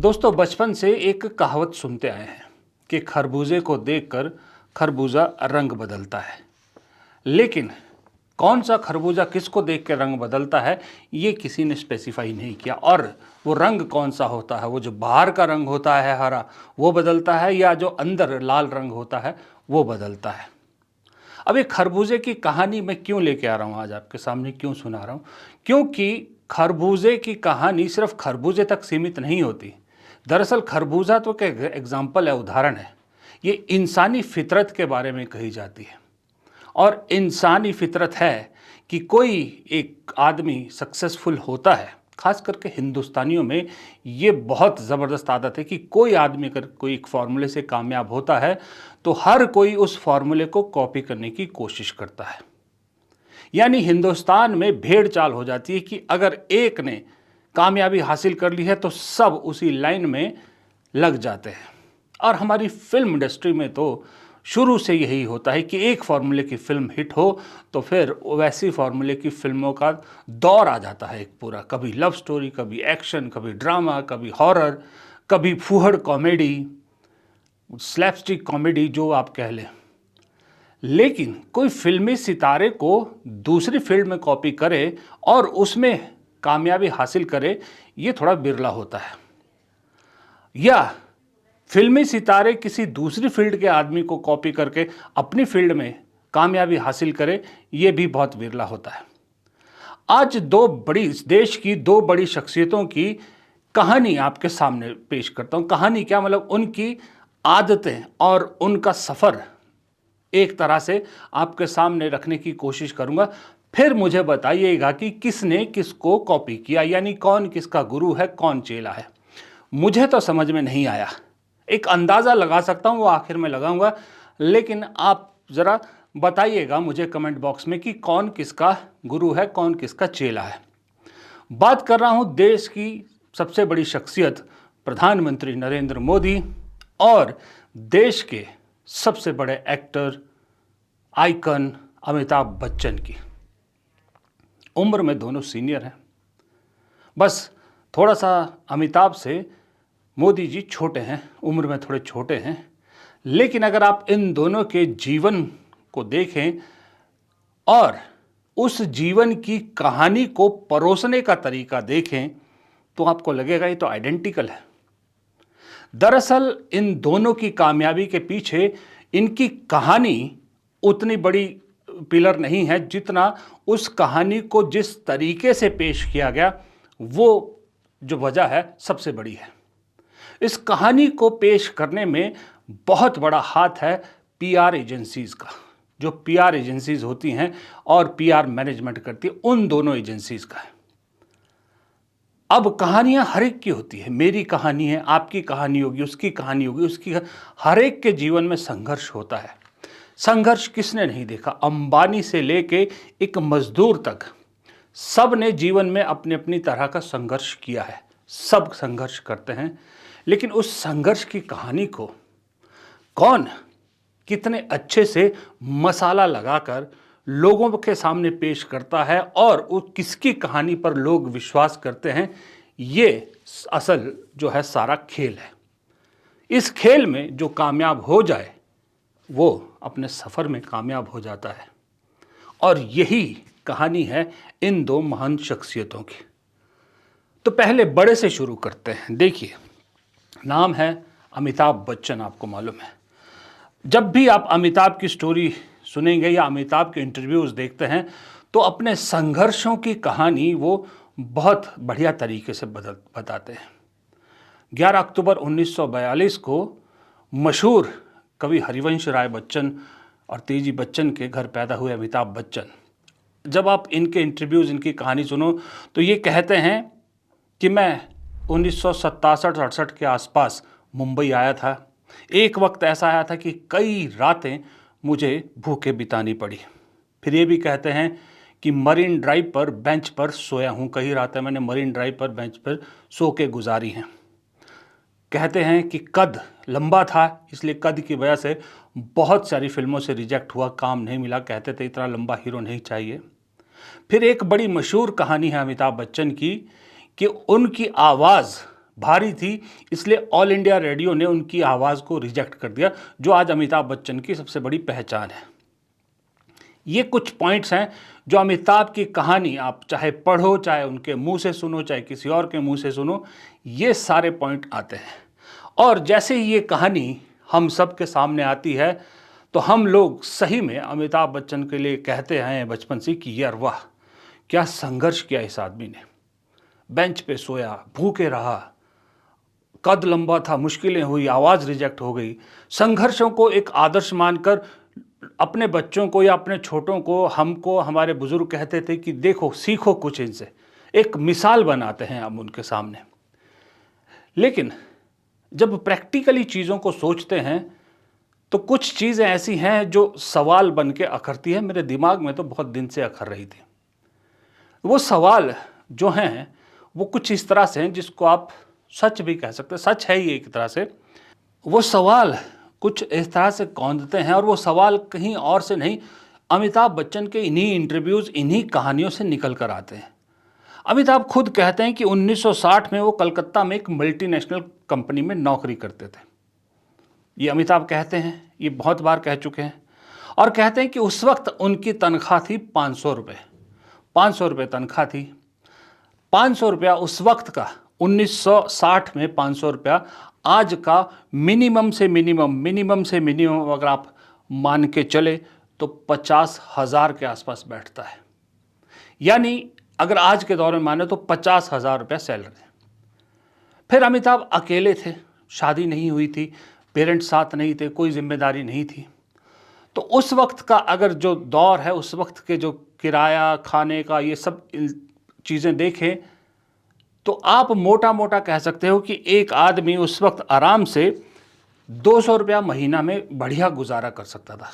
दोस्तों बचपन से एक कहावत सुनते आए हैं कि खरबूजे को देखकर खरबूजा रंग बदलता है। लेकिन कौन सा खरबूजा किसको देख के रंग बदलता है ये किसी ने स्पेसिफाई नहीं किया। और वो रंग कौन सा होता है, वो जो बाहर का रंग होता है हरा वो बदलता है या जो अंदर लाल रंग होता है वो बदलता है। अब ये खरबूजे की कहानी मैं क्यों लेके आ रहा हूँ, आज आपके सामने क्यों सुना रहा हूँ? क्योंकि खरबूजे की कहानी सिर्फ खरबूजे तक सीमित नहीं होती। दरअसल खरबूजा तो एक एग्जाम्पल है, उदाहरण है। ये इंसानी फितरत के बारे में कही जाती है। और इंसानी फितरत है कि कोई एक आदमी सक्सेसफुल होता है, खास करके हिंदुस्तानियों में ये बहुत ज़बरदस्त आदत है कि कोई आदमी अगर कोई एक फार्मूले से कामयाब होता है तो हर कोई उस फार्मूले को कॉपी करने की कोशिश करता है। यानी हिंदुस्तान में भेड़ चाल हो जाती है कि अगर एक ने कामयाबी हासिल कर ली है तो सब उसी लाइन में लग जाते हैं। और हमारी फिल्म इंडस्ट्री में तो शुरू से यही होता है कि एक फार्मूले की फिल्म हिट हो तो फिर वैसी फार्मूले की फिल्मों का दौर आ जाता है एक पूरा। कभी लव स्टोरी, कभी एक्शन, कभी ड्रामा, कभी हॉरर, कभी फूहड़ कॉमेडी, स्लैपस्टिक कॉमेडी जो आप कह लें। लेकिन कोई फिल्मी सितारे को दूसरी फील्ड में कॉपी करे और उसमें कामयाबी हासिल करे, ये थोड़ा बिरला होता है। या फिल्मी सितारे किसी दूसरी फील्ड के आदमी को कॉपी करके अपनी फील्ड में कामयाबी हासिल करे, ये भी बहुत बिरला होता है। आज देश की दो बड़ी शख्सियतों की कहानी आपके सामने पेश करता हूं। कहानी क्या, मतलब उनकी आदतें और उनका सफ़र एक तरह से आपके सामने रखने की कोशिश करूंगा। फिर मुझे बताइएगा कि किसने किसको कॉपी किया, यानी कौन किसका गुरु है, कौन चेला है। मुझे तो समझ में नहीं आया। एक अंदाज़ा लगा सकता हूँ, वो आखिर में लगाऊंगा, लेकिन आप ज़रा बताइएगा मुझे कमेंट बॉक्स में कि कौन किसका गुरु है, कौन किसका चेला है। बात कर रहा हूँ देश की सबसे बड़ी शख्सियत प्रधानमंत्री नरेंद्र मोदी और देश के सबसे बड़े एक्टर आइकन अमिताभ बच्चन की। उम्र में दोनों सीनियर हैं, बस थोड़ा सा अमिताभ से मोदी जी छोटे हैं, उम्र में थोड़े छोटे हैं। लेकिन अगर आप इन दोनों के जीवन को देखें और उस जीवन की कहानी को परोसने का तरीका देखें तो आपको लगेगा ये तो आइडेंटिकल है। दरअसल इन दोनों की कामयाबी के पीछे इनकी कहानी उतनी बड़ी पिलर नहीं है जितना उस कहानी को जिस तरीके से पेश किया गया वो जो वजह है सबसे बड़ी है। इस कहानी को पेश करने में बहुत बड़ा हाथ है पीआर एजेंसीज़ का। जो पीआर एजेंसीज़ होती हैं और पीआर मैनेजमेंट करती है, उन दोनों एजेंसीज़ का है। अब कहानियां हर एक की होती है, मेरी कहानी है, आपकी कहानी होगी, उसकी कहानी होगी, उसकी। हर एक के जीवन में संघर्ष होता है। संघर्ष किसने नहीं देखा? अंबानी से लेके एक मजदूर तक सब ने जीवन में अपनी अपनी तरह का संघर्ष किया है। सब संघर्ष करते हैं, लेकिन उस संघर्ष की कहानी को कौन कितने अच्छे से मसाला लगाकर लोगों के सामने पेश करता है और वो किसकी कहानी पर लोग विश्वास करते हैं, ये असल जो है सारा खेल है। इस खेल में जो कामयाब हो जाए वो अपने सफ़र में कामयाब हो जाता है। और यही कहानी है इन दो महान शख्सियतों की। तो पहले बड़े से शुरू करते हैं। देखिए, नाम है अमिताभ बच्चन। आपको मालूम है, जब भी आप अमिताभ की स्टोरी सुनेंगे या अमिताभ के इंटरव्यूज़ देखते हैं तो अपने संघर्षों की कहानी वो बहुत बढ़िया तरीके से बताते हैं। 11 अक्टूबर 1942 को मशहूर कवि हरिवंश राय बच्चन और तेजी बच्चन के घर पैदा हुए अमिताभ बच्चन। जब आप इनके इंटरव्यूज़, इनकी कहानी सुनो तो ये कहते हैं कि मैं 1967-68 के आसपास मुंबई आया था। एक वक्त ऐसा आया था कि कई रातें मुझे भूखे बितानी पड़ी। फिर ये भी कहते हैं कि मरीन ड्राइव पर बेंच पर सोया हूँ। कई रातें मैंने मरीन ड्राइव पर बेंच पर सो के गुजारी हैं। कहते हैं कि कद लंबा था, इसलिए कद की वजह से बहुत सारी फिल्मों से रिजेक्ट हुआ, काम नहीं मिला। कहते थे इतना लंबा हीरो नहीं चाहिए। फिर एक बड़ी मशहूर कहानी है अमिताभ बच्चन की कि उनकी आवाज़ भारी थी, इसलिए ऑल इंडिया रेडियो ने उनकी आवाज़ को रिजेक्ट कर दिया, जो आज अमिताभ बच्चन की सबसे बड़ी पहचान है। ये कुछ पॉइंट्स हैं जो अमिताभ की कहानी आप चाहे पढ़ो, चाहे उनके मुंह से सुनो, चाहे किसी और के मुंह से सुनो, ये सारे पॉइंट आते हैं। और जैसे ही ये कहानी हम सब के सामने आती है तो हम लोग सही में अमिताभ बच्चन के लिए कहते हैं बचपन से कि यार वाह, क्या संघर्ष किया इस आदमी ने। बेंच पे सोया, भूखे रहा, कद लंबा था, मुश्किलें हुई, आवाज़ रिजेक्ट हो गई। संघर्षों को एक आदर्श मानकर अपने बच्चों को या अपने छोटों को, हमको हमारे बुजुर्ग कहते थे कि देखो, सीखो कुछ इनसे, एक मिसाल बनाते हैं हम उनके सामने। लेकिन जब प्रैक्टिकली चीज़ों को सोचते हैं तो कुछ चीज़ें ऐसी हैं जो सवाल बन के अखरती है। मेरे दिमाग में तो बहुत दिन से अखर रही थी। वो सवाल जो हैं वो कुछ इस तरह से हैं जिसको आप सच भी कह सकते हैं, सच है ही एक तरह से। वो सवाल कुछ इस तरह से कौंधते हैं, और वो सवाल कहीं और से नहीं, अमिताभ बच्चन के इन्हीं इंटरव्यूज़, इन्हीं कहानियों से निकल कर आते हैं। अमिताभ खुद कहते हैं कि 1960 में वो कलकत्ता में एक मल्टीनेशनल कंपनी में नौकरी करते थे। ये अमिताभ कहते हैं, ये बहुत बार कह चुके हैं। और कहते हैं कि उस वक्त उनकी तनख्वाह थी 500 रुपये। 500 रुपये तनख्वाह थी। 500 रुपया उस वक्त का, 1960 में 500 रुपया आज का मिनिमम से मिनिमम अगर आप मान के चले तो 50,000 के आसपास बैठता है। यानी अगर आज के दौर में माने तो 50,000 रुपया सैलरी। फिर अमिताभ अकेले थे, शादी नहीं हुई थी, पेरेंट्स साथ नहीं थे, कोई जिम्मेदारी नहीं थी। तो उस वक्त का अगर जो दौर है, उस वक्त के जो किराया, खाने का, ये सब चीज़ें देखें तो आप मोटा मोटा कह सकते हो कि एक आदमी उस वक्त आराम से 200 रुपया महीना में बढ़िया गुजारा कर सकता था,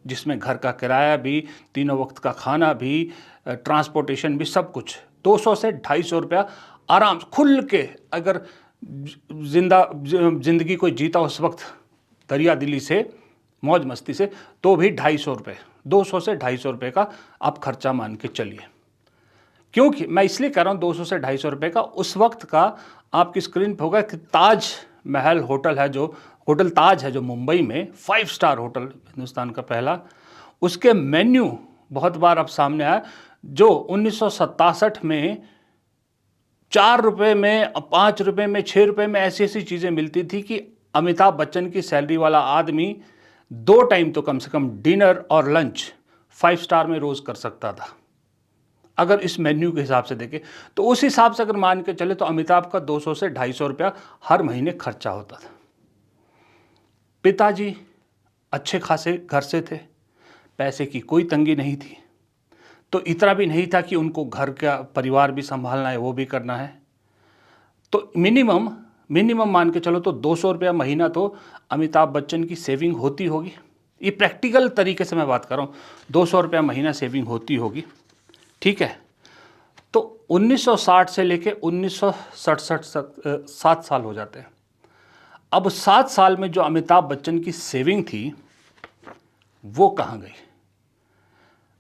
जिसमें घर का किराया भी, तीनों वक्त का खाना भी, ट्रांसपोर्टेशन भी, सब कुछ। 200 से 250 रुपया आराम खुल के अगर जिंदगी कोई जीता उस वक्त दरिया दिली से, मौज मस्ती से, तो भी 250 रुपये, 200 से 250 रुपये का आप खर्चा मान के चलिए। क्योंकि मैं इसलिए कह रहा हूँ 200 से 250 रुपये का, उस वक्त का आपकी स्क्रीन पर होगा कि ताज महल होटल है, जो होटल ताज है जो मुंबई में 5 स्टार होटल, हिंदुस्तान का पहला, उसके मेन्यू बहुत बार अब सामने आया, जो 1967 में 4 रुपये में, 5 रुपये में, 6 रुपये में ऐसी ऐसी चीज़ें मिलती थी कि अमिताभ बच्चन की सैलरी वाला आदमी 2 टाइम तो कम से कम डिनर और लंच 5 स्टार में रोज़ कर सकता था। अगर इस मेन्यू के हिसाब से देखें तो उस हिसाब से अगर मान के चले तो अमिताभ का 200 से 250 रुपया हर महीने खर्चा होता था। पिताजी अच्छे खासे घर से थे, पैसे की कोई तंगी नहीं थी, तो इतना भी नहीं था कि उनको घर का परिवार भी संभालना है, वो भी करना है। तो मिनिमम मान के चलो तो 200 रुपया महीना तो अमिताभ बच्चन की सेविंग होती होगी। ये प्रैक्टिकल तरीके से मैं बात कर रहा हूँ, 200 रुपया महीना सेविंग होती होगी, ठीक है। तो 1960 से लेके 1967 7 साल हो जाते हैं। अब 7 साल में जो अमिताभ बच्चन की सेविंग थी वो कहाँ गई?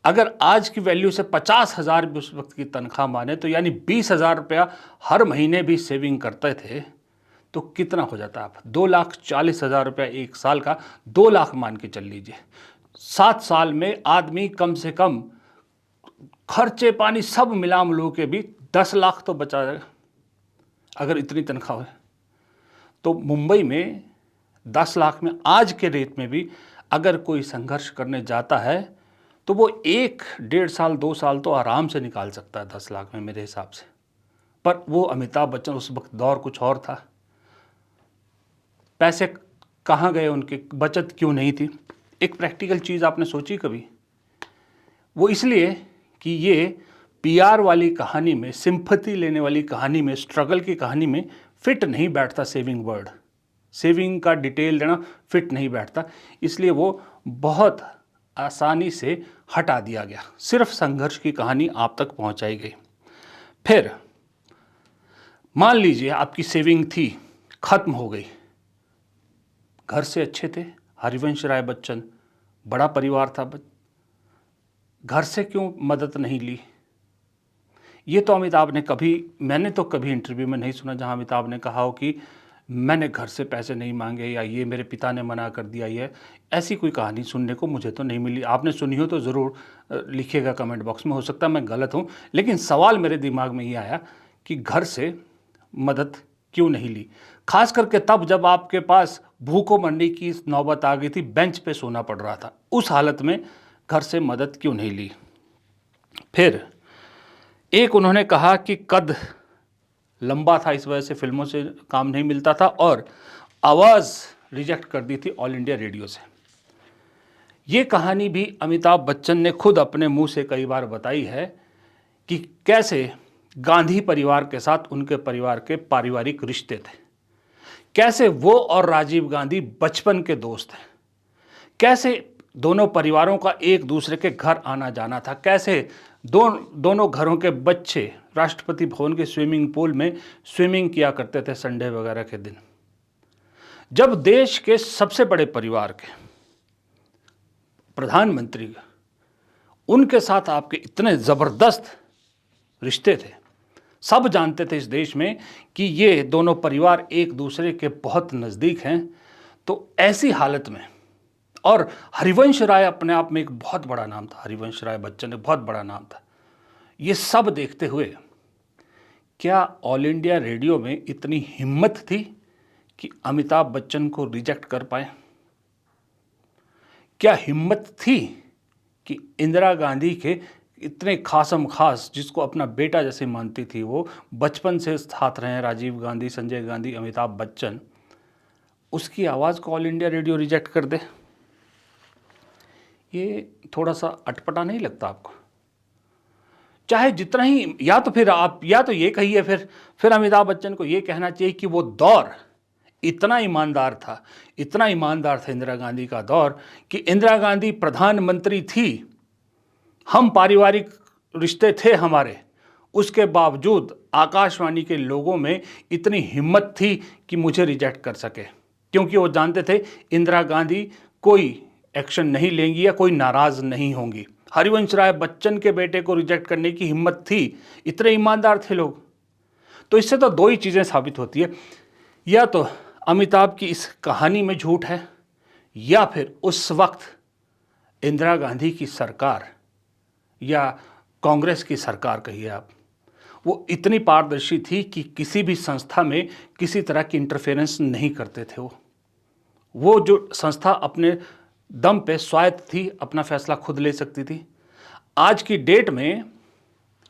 अगर आज की वैल्यू से 50,000 भी उस वक्त की तनख्वाह माने तो यानी 20,000 रुपया हर महीने भी सेविंग करते थे, तो कितना हो जाता? आप 2,40,000 रुपया एक साल का, 2 लाख मान के चल लीजिए। 7 साल में आदमी कम से कम खर्चे पानी सब मिला मिलू के भी 10 लाख तो बचा जाएगा अगर इतनी तनख्वाह है। तो मुंबई में 10 लाख में आज के रेट में भी अगर कोई संघर्ष करने जाता है तो वो 1-1.5 साल 2 साल तो आराम से निकाल सकता है 10 लाख में मेरे हिसाब से। पर वो अमिताभ बच्चन, उस वक्त दौर कुछ और था। पैसे कहाँ गए उनके, बचत क्यों नहीं थी? एक प्रैक्टिकल चीज़ आपने सोची कभी? वो इसलिए कि ये पीआर वाली कहानी में, सिंपैथी लेने वाली कहानी में, स्ट्रगल की कहानी में फिट नहीं बैठता। सेविंग वर्ड, सेविंग का डिटेल देना फिट नहीं बैठता, इसलिए वो बहुत आसानी से हटा दिया गया। सिर्फ संघर्ष की कहानी आप तक पहुंचाई गई। फिर मान लीजिए आपकी सेविंग थी, खत्म हो गई, घर से अच्छे थे, हरिवंश राय बच्चन, बड़ा परिवार था, घर से क्यों मदद नहीं ली? ये तो अमिताभ ने मैंने तो कभी इंटरव्यू में नहीं सुना जहां अमिताभ ने कहा हो कि मैंने घर से पैसे नहीं मांगे या ये मेरे पिता ने मना कर दिया। ये ऐसी कोई कहानी सुनने को मुझे तो नहीं मिली। आपने सुनी हो तो ज़रूर लिखिएगा कमेंट बॉक्स में, हो सकता है मैं गलत हूँ। लेकिन सवाल मेरे दिमाग में ये आया कि घर से मदद क्यों नहीं ली, खास करके तब जब आपके पास भूखों मरने की नौबत आ गई थी, बेंच पे सोना पड़ रहा था, उस हालत में घर से मदद क्यों नहीं ली। फिर एक उन्होंने कहा कि कद लंबा था, इस वजह से फिल्मों से काम नहीं मिलता था, और आवाज़ रिजेक्ट कर दी थी ऑल इंडिया रेडियो से। ये कहानी भी अमिताभ बच्चन ने खुद अपने मुंह से कई बार बताई है कि कैसे गांधी परिवार के साथ उनके परिवार के पारिवारिक रिश्ते थे, कैसे वो और राजीव गांधी बचपन के दोस्त हैं, कैसे दोनों परिवारों का एक दूसरे के घर आना जाना था, कैसे दोनों घरों के बच्चे राष्ट्रपति भवन के स्विमिंग पूल में स्विमिंग किया करते थे संडे वगैरह के दिन। जब देश के सबसे बड़े परिवार के प्रधानमंत्री, उनके साथ आपके इतने ज़बरदस्त रिश्ते थे, सब जानते थे इस देश में कि ये दोनों परिवार एक दूसरे के बहुत नज़दीक हैं, तो ऐसी हालत में, और हरिवंश राय अपने आप में एक बहुत बड़ा नाम था, हरिवंश राय बच्चन एक बहुत बड़ा नाम था, ये सब देखते हुए क्या ऑल इंडिया रेडियो में इतनी हिम्मत थी कि अमिताभ बच्चन को रिजेक्ट कर पाए? क्या हिम्मत थी कि इंदिरा गांधी के इतने खासम खास, जिसको अपना बेटा जैसे मानती थी, वो बचपन से साथ रहे, राजीव गांधी, संजय गांधी, अमिताभ बच्चन, उसकी आवाज़ को ऑल इंडिया रेडियो रिजेक्ट कर दे? ये थोड़ा सा अटपटा नहीं लगता आपको? चाहे जितना ही, या तो फिर आप या तो ये कहिए, फिर अमिताभ बच्चन को ये कहना चाहिए कि वो दौर इतना ईमानदार था, इतना ईमानदार था इंदिरा गांधी का दौर, कि इंदिरा गांधी प्रधानमंत्री थी, हम पारिवारिक रिश्ते थे हमारे, उसके बावजूद आकाशवाणी के लोगों में इतनी हिम्मत थी कि मुझे रिजेक्ट कर सके, क्योंकि वो जानते थे इंदिरा गांधी कोई एक्शन नहीं लेंगी या कोई नाराज़ नहीं होंगी। हरिवंश राय बच्चन के बेटे को रिजेक्ट करने की हिम्मत थी, इतने ईमानदार थे लोग। तो इससे तो दो ही चीज़ें साबित होती है, या तो अमिताभ की इस कहानी में झूठ है, या फिर उस वक्त इंदिरा गांधी की सरकार या कांग्रेस की सरकार कहिए आप, वो इतनी पारदर्शी थी कि किसी भी संस्था में किसी तरह की इंटरफेरेंस नहीं करते थे। वो जो संस्था अपने दम पे स्वायत्त थी, अपना फैसला खुद ले सकती थी। आज की डेट में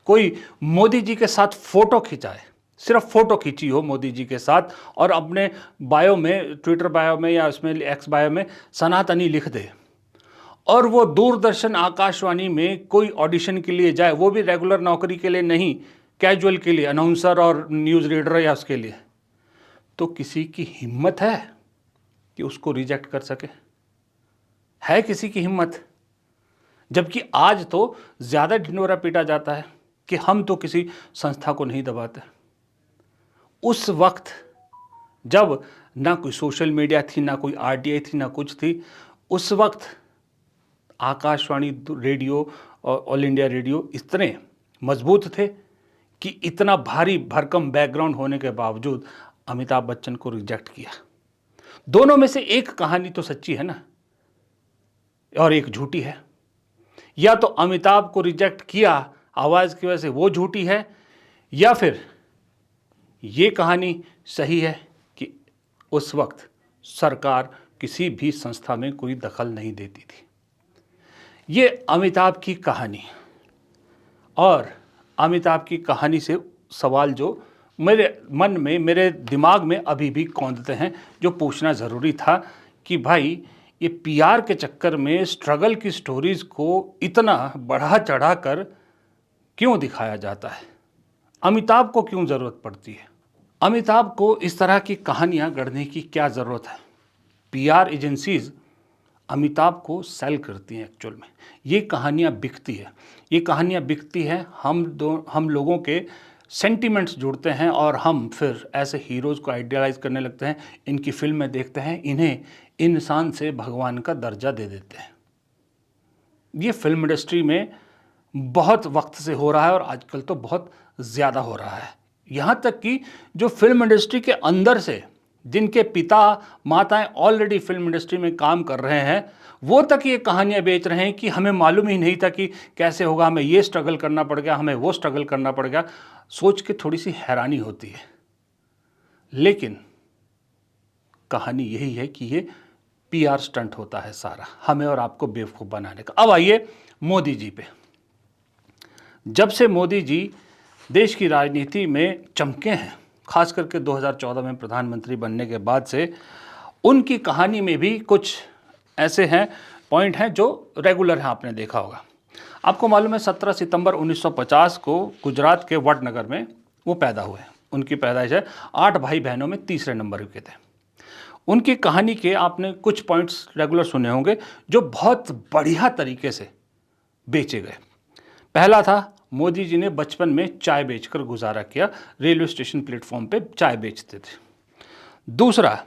कोई मोदी जी के साथ फोटो खिंचाए, सिर्फ फोटो खींची हो मोदी जी के साथ, और अपने बायो में, ट्विटर बायो में या उसमें एक्स बायो में सनातनी लिख दे, और वो दूरदर्शन आकाशवाणी में कोई ऑडिशन के लिए जाए, वो भी रेगुलर नौकरी के लिए नहीं, कैजुअल के लिए, अनाउंसर और न्यूज़ रीडर या उसके लिए, तो किसी की हिम्मत है कि उसको रिजेक्ट कर सके? है किसी की हिम्मत? जबकि आज तो ज़्यादा ढिंढोरा पीटा जाता है कि हम तो किसी संस्था को नहीं दबाते। उस वक्त जब ना कोई सोशल मीडिया थी, ना कोई आरटीआई थी, ना कुछ थी, उस वक्त आकाशवाणी रेडियो और ऑल इंडिया रेडियो इतने मजबूत थे कि इतना भारी भरकम बैकग्राउंड होने के बावजूद अमिताभ बच्चन को रिजेक्ट किया। दोनों में से एक कहानी तो सच्ची है ना, और एक झूठी है। या तो अमिताभ को रिजेक्ट किया आवाज़ की वजह से, वो झूठी है, या फिर ये कहानी सही है कि उस वक्त सरकार किसी भी संस्था में कोई दखल नहीं देती थी। ये अमिताभ की कहानी, और अमिताभ की कहानी से सवाल जो मेरे मन में, मेरे दिमाग में अभी भी कौंधते हैं, जो पूछना ज़रूरी था कि भाई ये पीआर के चक्कर में स्ट्रगल की स्टोरीज़ को इतना बढ़ा चढ़ा कर क्यों दिखाया जाता है? अमिताभ को क्यों ज़रूरत पड़ती है? अमिताभ को इस तरह की कहानियाँ गढ़ने की क्या ज़रूरत है? पीआर एजेंसीज़ अमिताभ को सेल करती हैं एक्चुअल में। ये कहानियाँ बिकती है, ये कहानियाँ बिकती हैं, हम लोगों के सेंटिमेंट्स जुड़ते हैं, और हम फिर ऐसे हीरोज़ को आइडियलाइज करने लगते हैं, इनकी फिल्में देखते हैं, इन्हें इंसान से भगवान का दर्जा दे देते हैं। ये फिल्म इंडस्ट्री में बहुत वक्त से हो रहा है और आजकल तो बहुत ज़्यादा हो रहा है। यहाँ तक कि जो फिल्म इंडस्ट्री के अंदर से जिनके पिता माताएं ऑलरेडी फिल्म इंडस्ट्री में काम कर रहे हैं, वो तक ये कहानियाँ बेच रहे हैं कि हमें मालूम ही नहीं था कि कैसे होगा, हमें ये स्ट्रगल करना पड़ गया, हमें वो स्ट्रगल करना पड़ गया। सोच के थोड़ी सी हैरानी होती है, लेकिन कहानी यही है कि ये पीआर स्टंट होता है सारा, हमें और आपको बेवकूफ़ बनाने का। अब आइए मोदी जी पे। जब से मोदी जी देश की राजनीति में चमके हैं, खास करके 2014 में प्रधानमंत्री बनने के बाद से, उनकी कहानी में भी कुछ ऐसे हैं पॉइंट हैं जो रेगुलर हैं, आपने देखा होगा। आपको मालूम है 17 सितंबर 1950 को गुजरात के वडनगर में वो पैदा हुए। उनकी पैदाइश है। 8 भाई बहनों में तीसरे नंबर के थे। उनकी कहानी के आपने कुछ पॉइंट्स रेगुलर सुने होंगे जो बहुत बढ़िया तरीके से बेचे गए। पहला था, मोदी जी ने बचपन में चाय बेचकर गुजारा किया, रेलवे स्टेशन प्लेटफॉर्म पे चाय बेचते थे। दूसरा,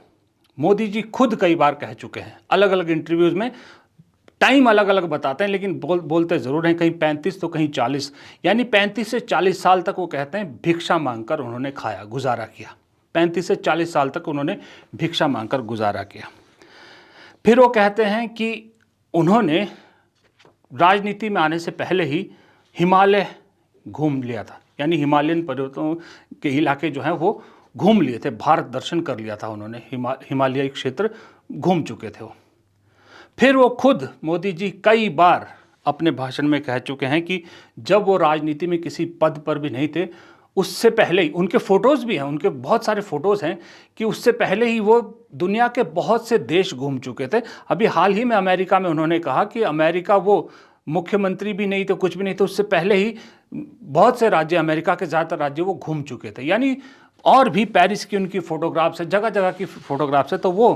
मोदी जी खुद कई बार कह चुके हैं, अलग अलग इंटरव्यूज़ में टाइम अलग अलग बताते हैं, लेकिन बोलते ज़रूर हैं, कहीं 35 तो कहीं 40, यानी 35 से 40 साल तक वो कहते हैं भिक्षा मांगकर उन्होंने खाया, गुजारा किया। 35 से 40 साल तक उन्होंने भिक्षा मांगकर गुजारा किया। फिर वो कहते हैं कि उन्होंने राजनीति में आने से पहले ही हिमालय घूम लिया था, यानी हिमालयन पर्वतों के इलाके जो हैं वो घूम लिए थे, भारत दर्शन कर लिया था उन्होंने, हिमालयी क्षेत्र घूम चुके थे वो। फिर वो खुद मोदी जी कई बार अपने भाषण में कह चुके हैं कि जब वो राजनीति में किसी पद पर भी नहीं थे, उससे पहले ही, उनके फ़ोटोज़ भी हैं, उनके बहुत सारे फ़ोटोज़ हैं कि उससे पहले ही वो दुनिया के बहुत से देश घूम चुके थे। अभी हाल ही में अमेरिका में उन्होंने कहा कि अमेरिका वो मुख्यमंत्री भी नहीं थे, कुछ भी नहीं थे, उससे पहले ही बहुत से राज्य, अमेरिका के ज़्यादातर राज्य वो घूम चुके थे। यानी और भी पेरिस की उनकी फ़ोटोग्राफ्स है, जगह जगह की फ़ोटोग्राफ्स है। तो वो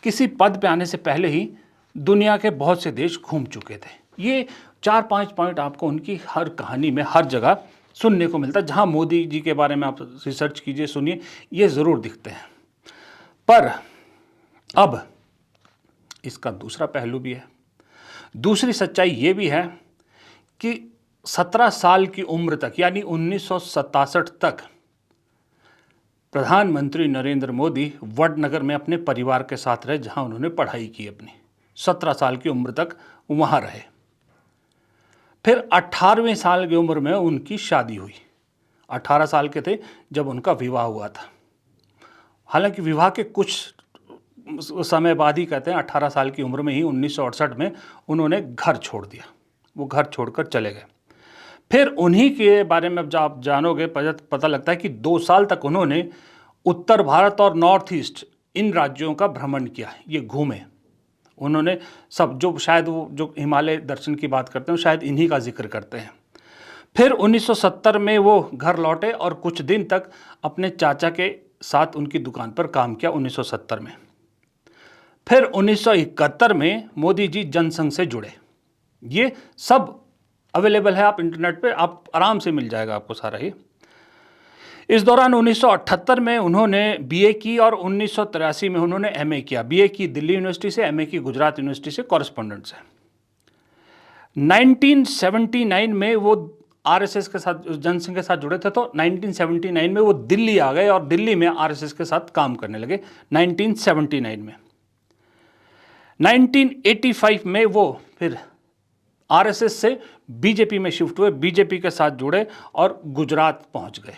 किसी पद पे आने से पहले ही दुनिया के बहुत से देश घूम चुके थे। ये 4-5 पॉइंट आपको उनकी हर कहानी में हर जगह सुनने को मिलता है। जहाँ मोदी जी के बारे में आप रिसर्च कीजिए, सुनिए, ये ज़रूर दिखते हैं। पर अब इसका दूसरा पहलू भी है। दूसरी सच्चाई ये भी है कि 17 साल की उम्र तक, यानी 1967 तक, प्रधानमंत्री नरेंद्र मोदी वडनगर में अपने परिवार के साथ रहे, जहां उन्होंने पढ़ाई की अपनी। 17 साल की उम्र तक वहां रहे। फिर 18वें साल की उम्र में उनकी शादी हुई। 18 साल के थे जब उनका विवाह हुआ था। हालांकि विवाह के कुछ समय बाद ही, कहते हैं 18 साल की उम्र में ही, 1968 में उन्होंने घर छोड़ दिया। वो घर छोड़कर चले गए। फिर उन्हीं के बारे में जब आप जानोगे पता लगता है कि 2 साल तक उन्होंने उत्तर भारत और नॉर्थ ईस्ट, इन राज्यों का भ्रमण किया। ये घूमे उन्होंने सब, जो शायद वो जो हिमालय दर्शन की बात करते हैं शायद इन्हीं का जिक्र करते हैं। फिर 1970 में वो घर लौटे और कुछ दिन तक अपने चाचा के साथ उनकी दुकान पर काम किया 1970 में। फिर 1971 में मोदी जी जनसंघ से जुड़े। ये सब अवेलेबल है, आप इंटरनेट पे, आप आराम से मिल जाएगा आपको सारा ही। इस दौरान 1978 में उन्होंने बीए की और 1983 में उन्होंने एमए किया। बीए की दिल्ली यूनिवर्सिटी से, एमए की गुजरात यूनिवर्सिटी से, कॉरेस्पॉन्डेंट से। 1979 में वो आरएसएस के साथ, जनसंघ के साथ जुड़े थे, तो 1979 में वो दिल्ली आ गए और दिल्ली में आरएसएस के साथ काम करने लगे 1979 में। 1985 में वो फिर आरएसएस से बीजेपी में शिफ्ट हुए, बीजेपी के साथ जुड़े और गुजरात पहुंच गए।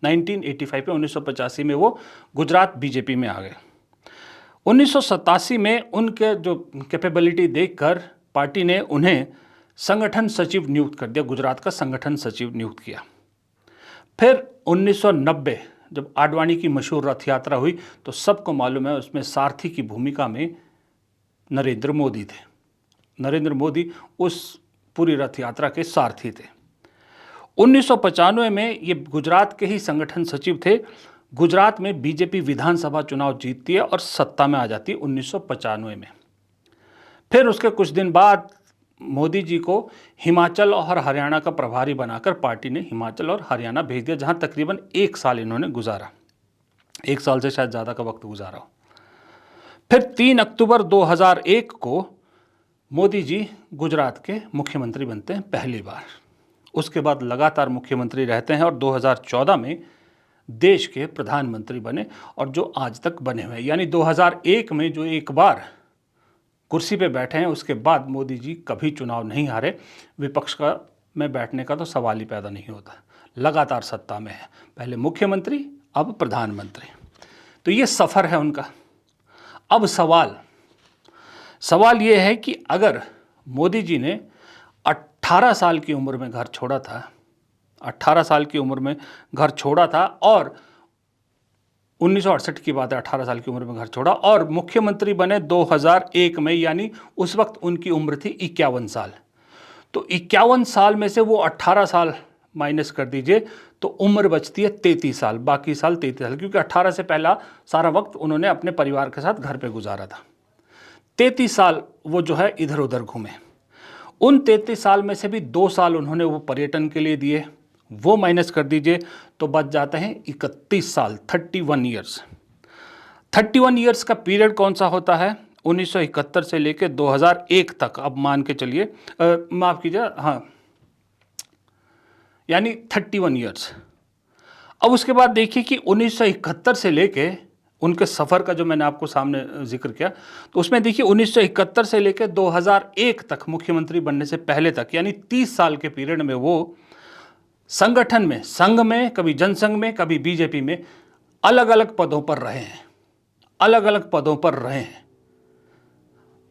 1985 में, 1985 में वो गुजरात बीजेपी में आ गए। 1987 में उनके जो कैपेबिलिटी देखकर पार्टी ने उन्हें संगठन सचिव नियुक्त कर दिया, गुजरात का संगठन सचिव नियुक्त किया। फिर 1990 जब आडवाणी की मशहूर रथ यात्रा हुई, तो सबको मालूम है उसमें सारथी की भूमिका में नरेंद्र मोदी थे। नरेंद्र मोदी उस पूरी रथ यात्रा के सारथी थे। 1995 में ये गुजरात के ही संगठन सचिव थे। गुजरात में बीजेपी विधानसभा चुनाव जीतती है और सत्ता में आ जाती है 1995 में। फिर उसके कुछ दिन बाद मोदी जी को हिमाचल और हरियाणा का प्रभारी बनाकर पार्टी ने हिमाचल और हरियाणा भेज दिया, जहां तकरीबन 1 साल इन्होंने गुजारा। 1 साल से शायद ज़्यादा का वक्त गुजारा हो। फिर 3 अक्टूबर 2001 को मोदी जी गुजरात के मुख्यमंत्री बनते हैं पहली बार। उसके बाद लगातार मुख्यमंत्री रहते हैं और 2014 में देश के प्रधानमंत्री बने और जो आज तक बने हुए हैं। यानी 2001 में जो एक बार कुर्सी पे बैठे हैं उसके बाद मोदी जी कभी चुनाव नहीं हारे। विपक्ष का में बैठने का तो सवाल ही पैदा नहीं होता। लगातार सत्ता में है, पहले मुख्यमंत्री अब प्रधानमंत्री। तो ये सफ़र है उनका। अब सवाल ये है कि अगर मोदी जी ने 18 साल की उम्र में घर छोड़ा था, 18 साल की उम्र में घर छोड़ा था और 1968 की बात है, 18 साल की उम्र में घर छोड़ा और मुख्यमंत्री बने 2001 में, यानी उस वक्त उनकी उम्र थी 51 साल। तो 51 साल में से वो 18 साल माइनस कर दीजिए तो उम्र बचती है 33 साल, बाकी साल 33 साल, क्योंकि 18 से पहला सारा वक्त उन्होंने अपने परिवार के साथ घर पे गुजारा था। 33 साल वो जो है इधर उधर घूमे। उन 33 साल में से भी 2 साल उन्होंने वो पर्यटन के लिए दिए, वो माइनस कर दीजिए तो बच जाते हैं 31 साल, 31 ईयर्स। 31 ईयर्स का पीरियड कौन सा होता है? 1971 से लेकर 2001 तक, अब मान के चलिए, माफ़ कीजिए, हाँ, यानी 31 ईयर्स। अब उसके बाद देखिए कि 1971 से लेके उनके सफ़र का जो मैंने आपको सामने जिक्र किया, तो उसमें देखिए 1971 से लेकर 2001 तक मुख्यमंत्री बनने से पहले तक, यानी 30 साल के पीरियड में वो संगठन में, संघ में, कभी जनसंघ में, कभी बीजेपी में अलग अलग पदों पर रहे हैं, अलग अलग पदों पर रहे हैं।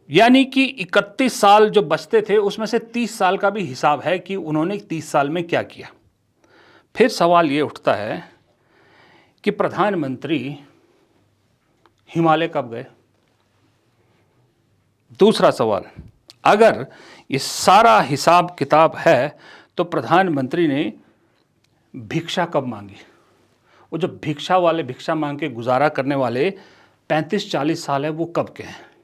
यानी कि 31 साल जो बचते थे उसमें से 30 साल का भी हिसाब है कि उन्होंने 30 साल में क्या किया। फिर सवाल ये उठता है कि प्रधानमंत्री हिमालय कब गए? दूसरा सवाल, अगर ये सारा हिसाब किताब है तो प्रधानमंत्री ने भिक्षा कब मांगी? वो जो भिक्षा मांग के गुजारा करने वाले 35-40 साल है, वो कब के हैं?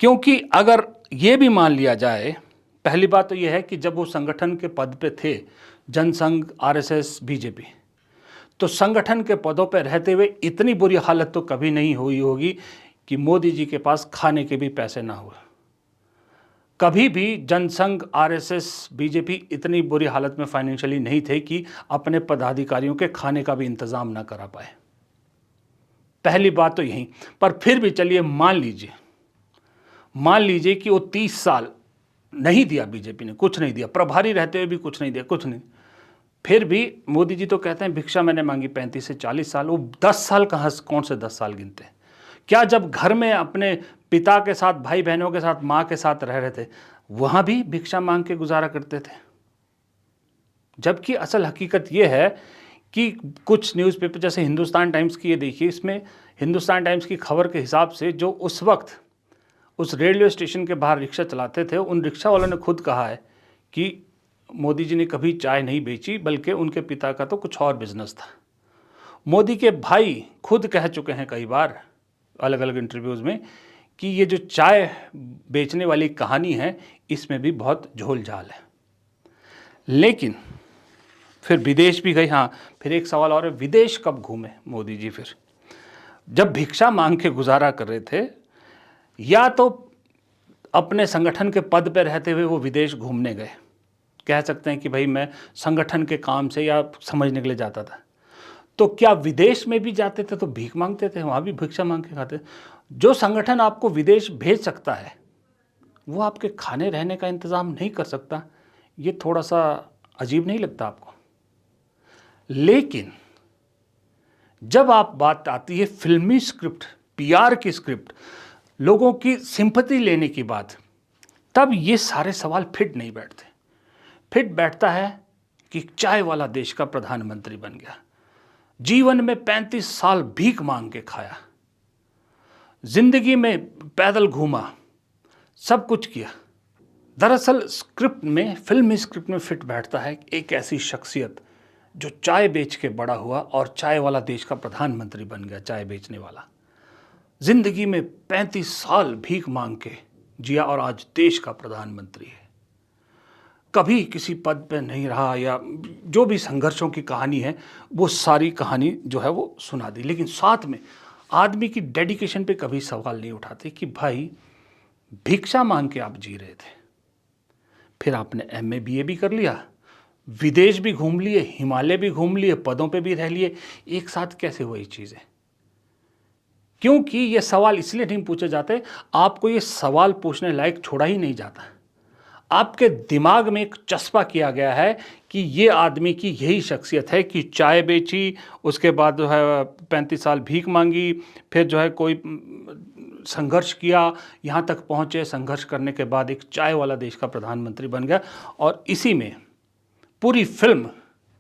क्योंकि अगर ये भी मान लिया जाए, पहली बात तो ये है कि जब वो संगठन के पद पे थे, जनसंघ, आरएसएस, बीजेपी, तो संगठन के पदों पर रहते हुए इतनी बुरी हालत तो कभी नहीं हुई होगी कि मोदी जी के पास खाने के भी पैसे ना हुए। कभी भी जनसंघ, आरएसएस, बीजेपी इतनी बुरी हालत में फाइनेंशियली नहीं थे कि अपने पदाधिकारियों के खाने का भी इंतजाम ना करा पाए। पहली बात तो यही। पर फिर भी चलिए मान लीजिए कि वो 30 साल नहीं दिया, बीजेपी ने कुछ नहीं दिया, प्रभारी रहते हुए भी कुछ नहीं दिया, कुछ नहीं। फिर भी मोदी जी तो कहते हैं भिक्षा मैंने मांगी 35 से 40 साल। वो 10 साल कहाँ, कौन से 10 साल गिनते हैं? क्या जब घर में अपने पिता के साथ, भाई बहनों के साथ, माँ के साथ रह रहे थे, वहाँ भी भिक्षा मांग के गुजारा करते थे? जबकि असल हकीकत ये है कि कुछ न्यूज़पेपर जैसे हिंदुस्तान टाइम्स की ये देखिए, इसमें हिंदुस्तान टाइम्स की खबर के हिसाब से जो उस वक्त उस रेलवे स्टेशन के बाहर रिक्शा चलाते थे, उन रिक्शा वालों ने खुद कहा है कि मोदी जी ने कभी चाय नहीं बेची, बल्कि उनके पिता का तो कुछ और बिजनेस था। मोदी के भाई खुद कह चुके हैं कई बार अलग अलग इंटरव्यूज़ में कि ये जो चाय बेचने वाली कहानी है, इसमें भी बहुत झोल झाल है। लेकिन फिर विदेश भी गए। हाँ, फिर एक सवाल और है, विदेश कब घूमे मोदी जी? फिर जब भिक्षा मांग के गुजारा कर रहे थे, या तो अपने संगठन के पद पर रहते हुए वो विदेश घूमने गए, कह सकते हैं कि भाई मैं संगठन के काम से या समझने के लिए जाता था, तो क्या विदेश में भी जाते थे तो भीख मांगते थे, वहाँ भी भिक्षा मांग के खाते? जो संगठन आपको विदेश भेज सकता है वो आपके खाने रहने का इंतज़ाम नहीं कर सकता। ये थोड़ा सा अजीब नहीं लगता आपको? लेकिन जब आप बात आती है फिल्मी स्क्रिप्ट, पीआर की स्क्रिप्ट, लोगों की सिंपैथी लेने की बात, तब ये सारे सवाल फिट नहीं बैठते। फिट बैठता है कि चाय वाला देश का प्रधानमंत्री बन गया, जीवन में 35 साल भीख मांग के खाया, जिंदगी में पैदल घूमा, सब कुछ किया। दरअसल स्क्रिप्ट में, फिल्मी स्क्रिप्ट में फिट बैठता है एक ऐसी शख्सियत जो चाय बेच के बड़ा हुआ और चाय वाला देश का प्रधानमंत्री बन गया, चाय बेचने वाला, जिंदगी में 35 साल भीख मांग के जिया और आज देश का प्रधानमंत्री है। कभी किसी पद पे नहीं रहा, या जो भी संघर्षों की कहानी है वो सारी कहानी जो है वो सुना दी। लेकिन साथ में आदमी की डेडिकेशन पे कभी सवाल नहीं उठाते कि भाई भिक्षा मांग के आप जी रहे थे, फिर आपने MA BA भी कर लिया, विदेश भी घूम लिए, हिमालय भी घूम लिए, पदों पे भी रह लिए, एक साथ कैसे हुई चीज़ें? क्योंकि ये सवाल इसलिए नहीं पूछे जाते, आपको ये सवाल पूछने लायक छोड़ा ही नहीं जाता। आपके दिमाग में एक चस्पा किया गया है कि ये आदमी की यही शख्सियत है कि चाय बेची, उसके बाद जो है 35 साल भीख मांगी, फिर जो है कोई संघर्ष किया, यहाँ तक पहुँचे, संघर्ष करने के बाद एक चाय वाला देश का प्रधानमंत्री बन गया और इसी में पूरी फिल्म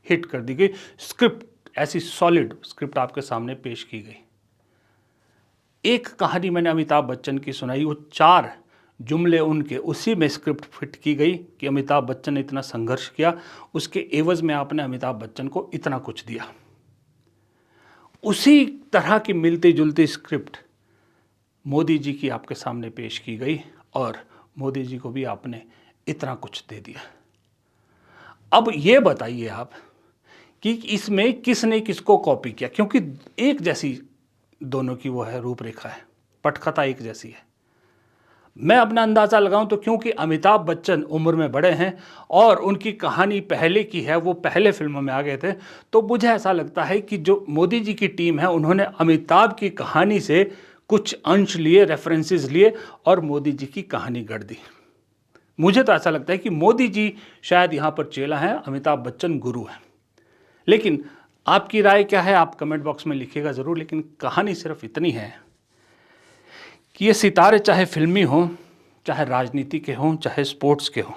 हिट कर दी गई। स्क्रिप्ट ऐसी सॉलिड स्क्रिप्ट आपके सामने पेश की गई। एक कहानी मैंने अमिताभ बच्चन की सुनाई, वो 4 जुमले उनके, उसी में स्क्रिप्ट फिट की गई कि अमिताभ बच्चन ने इतना संघर्ष किया, उसके एवज में आपने अमिताभ बच्चन को इतना कुछ दिया। उसी तरह की मिलती जुलती स्क्रिप्ट मोदी जी की आपके सामने पेश की गई और मोदी जी को भी आपने इतना कुछ दे दिया। अब ये बताइए आप कि इसमें किसने किसको कॉपी किया, क्योंकि एक जैसी दोनों की वो है रूपरेखा है, पटकथा एक जैसी है। मैं अपना अंदाज़ा लगाऊं तो क्योंकि अमिताभ बच्चन उम्र में बड़े हैं और उनकी कहानी पहले की है, वो पहले फिल्मों में आ गए थे, तो मुझे ऐसा लगता है कि जो मोदी जी की टीम है उन्होंने अमिताभ की कहानी से कुछ अंश लिए, रेफरेंसेस लिए और मोदी जी की कहानी गढ़ दी। मुझे तो ऐसा लगता है कि मोदी जी शायद यहाँ पर चेला हैं, अमिताभ बच्चन गुरु हैं। लेकिन आपकी राय क्या है, आप कमेंट बॉक्स में लिखिएगा ज़रूर। लेकिन कहानी सिर्फ इतनी है कि ये सितारे चाहे फिल्मी हों, चाहे राजनीति के हों, चाहे स्पोर्ट्स के हों,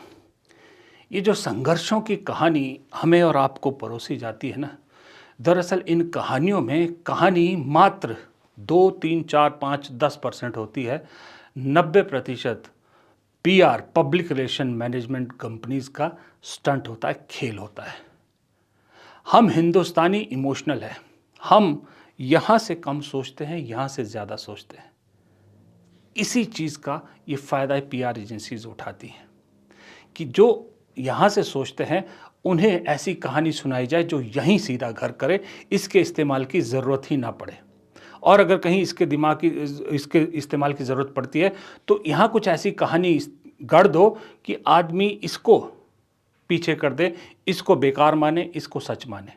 ये जो संघर्षों की कहानी हमें और आपको परोसी जाती है ना, दरअसल इन कहानियों में कहानी मात्र 2, 3, 4, 5, 10% होती है। 90% PR, public relation management companies का स्टंट होता है, खेल होता है। हम हिंदुस्तानी इमोशनल है, हम यहाँ से कम सोचते हैं, यहाँ से ज़्यादा सोचते हैं। इसी चीज़ का ये फ़ायदा PR एजेंसीज उठाती हैं कि जो यहाँ से सोचते हैं उन्हें ऐसी कहानी सुनाई जाए जो यहीं सीधा घर करे, इसके इस्तेमाल की ज़रूरत ही ना पड़े। और अगर कहीं इसके इस्तेमाल की ज़रूरत पड़ती है तो यहाँ कुछ ऐसी कहानी गढ़ दो कि आदमी इसको पीछे कर दे, इसको बेकार माने, इसको सच माने।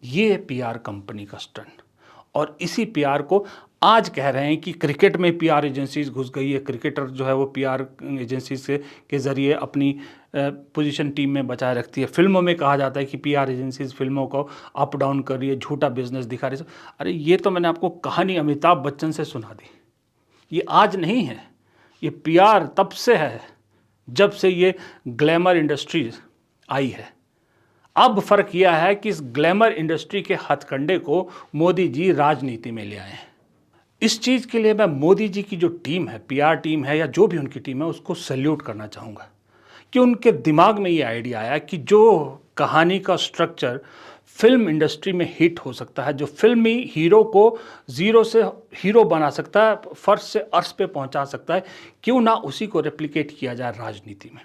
ये PR कंपनी का स्टंट। और इसी PR को आज कह रहे हैं कि क्रिकेट में PR एजेंसीज घुस गई है, क्रिकेटर जो है वो PR एजेंसीज के ज़रिए अपनी पोजीशन टीम में बचाए रखती है। फिल्मों में कहा जाता है कि PR एजेंसीज फिल्मों को अप डाउन कर रही है, झूठा बिजनेस दिखा रही है। अरे ये तो मैंने आपको कहानी अमिताभ बच्चन से सुना दी, ये आज नहीं है, ये PR तब से है जब से ये ग्लैमर इंडस्ट्रीज आई है। अब फ़र्क यह है कि इस ग्लैमर इंडस्ट्री के हथकंडे को मोदी जी राजनीति में ले आए हैं। इस चीज़ के लिए मैं मोदी जी की जो टीम है, PR टीम है या जो भी उनकी टीम है, उसको सैल्यूट करना चाहूँगा कि उनके दिमाग में ये आइडिया आया कि जो कहानी का स्ट्रक्चर फिल्म इंडस्ट्री में हिट हो सकता है, जो फिल्मी हीरो को ज़ीरो से हीरो बना सकता है, फर्श से अर्श पे पहुंचा सकता है, क्यों ना उसी को रेप्लिकेट किया जाए राजनीति में।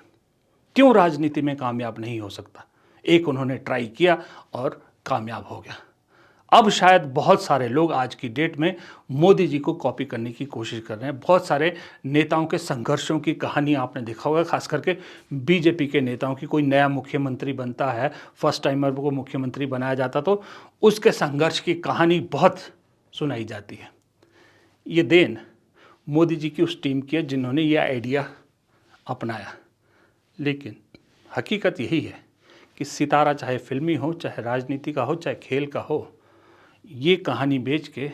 क्यों राजनीति में कामयाब नहीं हो सकता? एक उन्होंने ट्राई किया और कामयाब हो गया। अब शायद बहुत सारे लोग आज की डेट में मोदी जी को कॉपी करने की कोशिश कर रहे हैं। बहुत सारे नेताओं के संघर्षों की कहानी आपने देखा होगा, खास करके BJP के नेताओं की। कोई नया मुख्यमंत्री बनता है, फर्स्ट टाइमर को मुख्यमंत्री बनाया जाता तो उसके संघर्ष की कहानी बहुत सुनाई जाती है। ये देन मोदी जी की उस टीम की है जिन्होंने ये आइडिया अपनाया। लेकिन हकीकत यही है कि सितारा चाहे फिल्मी हो, चाहे राजनीति का हो, चाहे खेल का हो, ये कहानी बेच के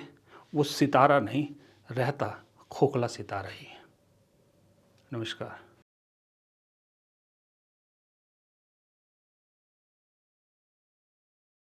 वो सितारा नहीं रहता, खोखला सितारा ही है। नमस्कार।